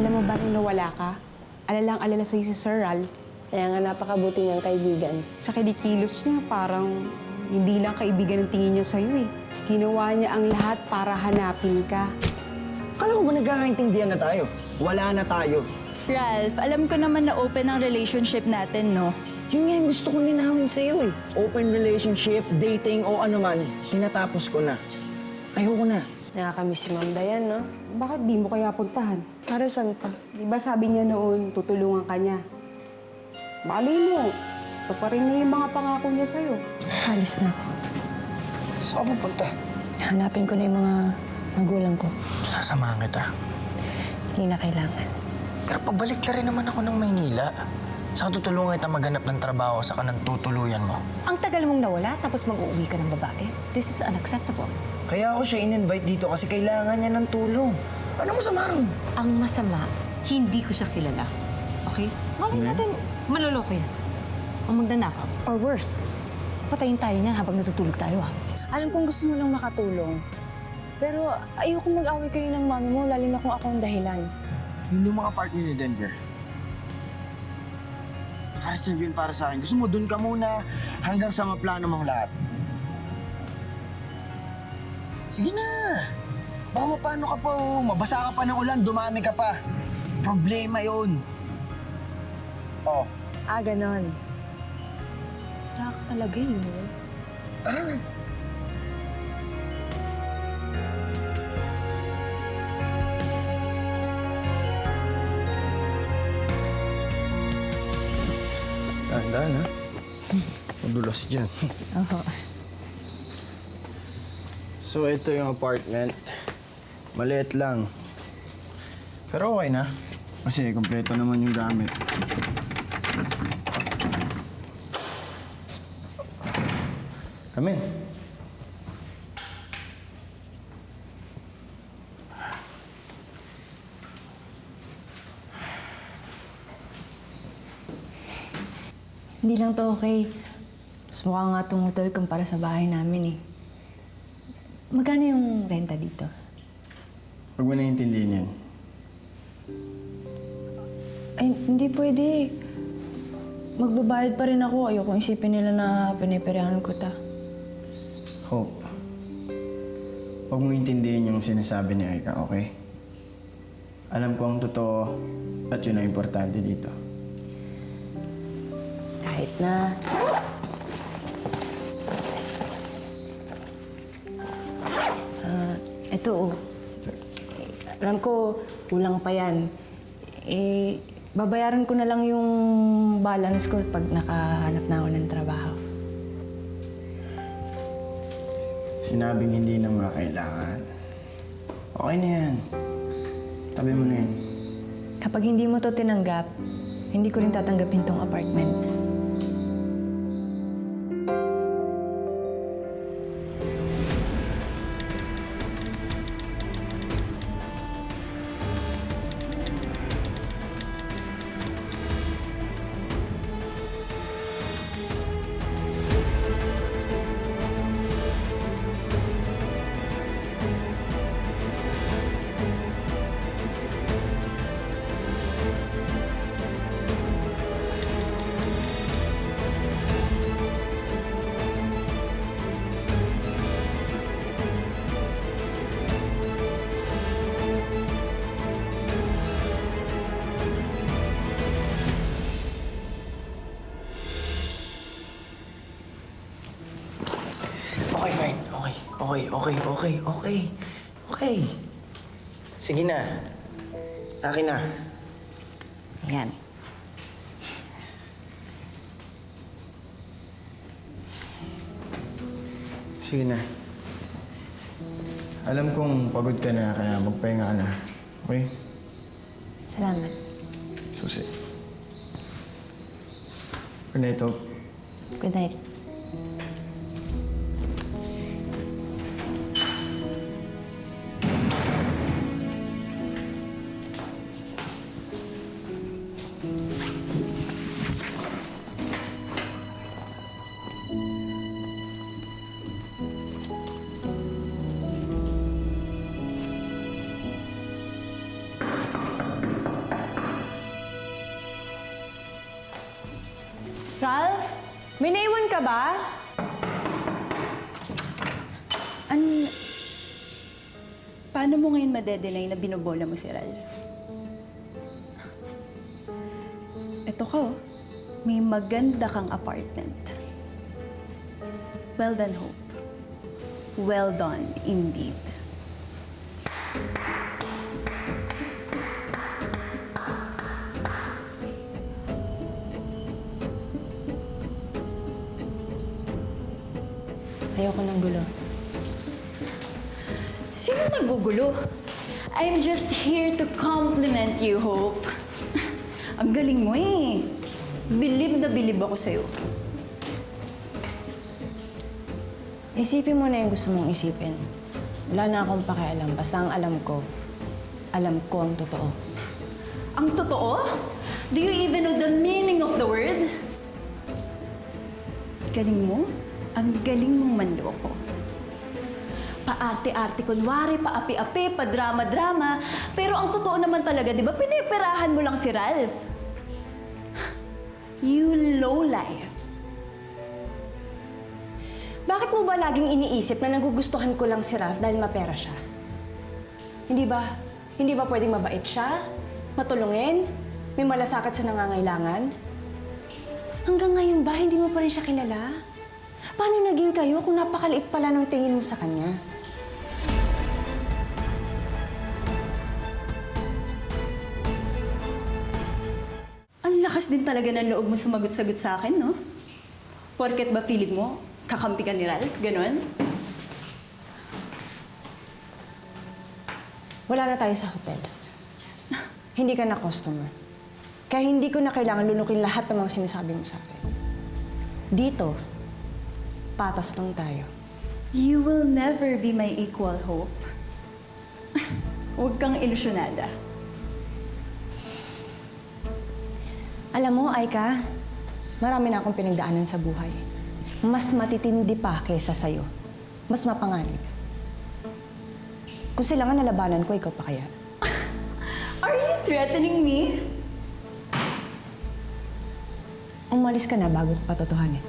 Alam mo ba nung nawala ka? Alalang-alala sa'yo si Sir Ral. Kaya nga napakabuti niyang kaibigan. Sa kinikilos niya, parang hindi lang kaibigan ang tingin niya sa'yo eh. Ginawa niya ang lahat para hanapin ka. Akala ko ba nagkakaintindihan na tayo? Wala na tayo. Ralph, alam ko naman na open ang relationship natin, no? Yun nga yung gusto kong linawin sa'yo eh. Open relationship, dating o ano man, tinatapos ko na. Ayoko na. Nakakamiss si Ma'am Dayan, no? Bakit di mo kaya puntahan? Para saan pa? Di ba sabi niya noon, tutulungan ka niya? Malay mo, ito pa rin niya yung mga pangako niya sa'yo. Halis na ako. Saan ka punta? Hanapin ko na yung mga magulang ko. Sasamahan kita. Hindi na kailangan. Pero pabalik na rin naman ako ng Maynila. Saan tutulungan kita maghanap ng trabaho sa kanang tutuluyan mo? Ang tagal mong nawala tapos mag-uuwi ka ng babae. This is unacceptable. Kaya ako siya in-invite dito kasi kailangan niya ng tulong. Ano masama ron? Ang masama, hindi ko siya kilala. Okay? Malay natin, maloloko yan. O magnanakaw. Or worse, patayin tayo niyan habang natutulog tayo, ha? Alam kong gusto mo lang makatulong. Pero ayoko mag-away kayo ng mami mo, lalo na kung ako ang dahilan. Yun yung mga partner ni Denver. Nakareserve yun para sa akin. Gusto mo, dun ka muna hanggang sa maplano mong lahat. Sige na! Baka mapano ka pa oh. Mabasa ka pa ng ulan, dumami ka pa. Problema yun. Oh, Ganon. Sira ka talaga yun, no? tara na. Dahan-dahan, ha? Madulas dyan. Oo. So, ito yung apartment. Maliit lang. Pero okay na. Kasi kompleto naman yung gamit. Come in. Hindi lang to okay. Mas mukha nga itong hotel kumpara sa bahay namin eh. Magkano yung renta dito? Huwag mo naiintindihin yan. Ay, hindi pwede. Magbabayad pa rin ako. Ayoko isipin nila na piniperyahan ko ta. Hope. Huwag mo intindihin yung sinasabi ni Aika, okay? Alam ko ang totoo at yun ang importante dito. Kahit na. Ito oh. Alam ko, kulang pa yan. Babayaran ko na lang yung balance ko pag nakahanap na ako ng trabaho. Sinabing hindi na mga kailangan. Okay na yan. Tabi mo na yan. Kapag hindi mo to tinanggap, hindi ko rin tatanggapin tong apartment. Okay, fine. Okay. Sige na. Akin na. Ayan. Sige na. Alam kong pagod ka na, kaya magpahinga ka na. Okay? Salamat. Susi. Good night, Hope. Good night. Ralph? May naiwan ka ba? Paano mo ngayon madedelay na binobola mo si Ralph? Ito ka, oh. May maganda kang apartment. Well done, Hope. Well done, indeed. Ayoko ng gulo. Sino nagugulo? I'm just here to compliment you, Hope. Ang galing mo eh. Bilib na bilib ako sa'yo. Isipin mo na yung gusto mong isipin. Wala na akong pakialam. Basta ang alam ko ang totoo. Ang totoo? Do you even know the meaning of the word? Galing mo? Ang galing mong manloko. Paarte-arte, kunwari, paapi-api, padrama-drama. Pero ang totoo naman talaga, di ba, piniperahan mo lang si Ralph? You lowlife. Bakit mo ba laging iniisip na nagugustuhan ko lang si Ralph dahil mapera siya? Hindi ba? Hindi ba pwedeng mabait siya? Matulungin? May malasakit sa nangangailangan? Hanggang ngayon ba, hindi mo pa rin siya kilala? Paano naging kayo kung napakaliit pala ng tingin mo sa kanya? Ang lakas din talaga ng loob mo sumagot-sagot sa akin, no? Porket ba feeling mo, kakampi ka ni Ralph? Ganon? Wala na tayo sa hotel. Hindi ka na customer. Kaya hindi ko na kailangan lunukin lahat ng mga sinasabi mo sa akin. Dito, patas lang tayo. You will never be my equal, Hope. Huwag kang ilusyonada. Alam mo, Aika, marami na akong pinagdaanan sa buhay. Mas matitindi pa kaysa sa'yo. Mas mapanganib. Kung sila nga nalabanan ko, ikaw pa kaya? Are you threatening me? Umalis ka na bago ko patotohanin.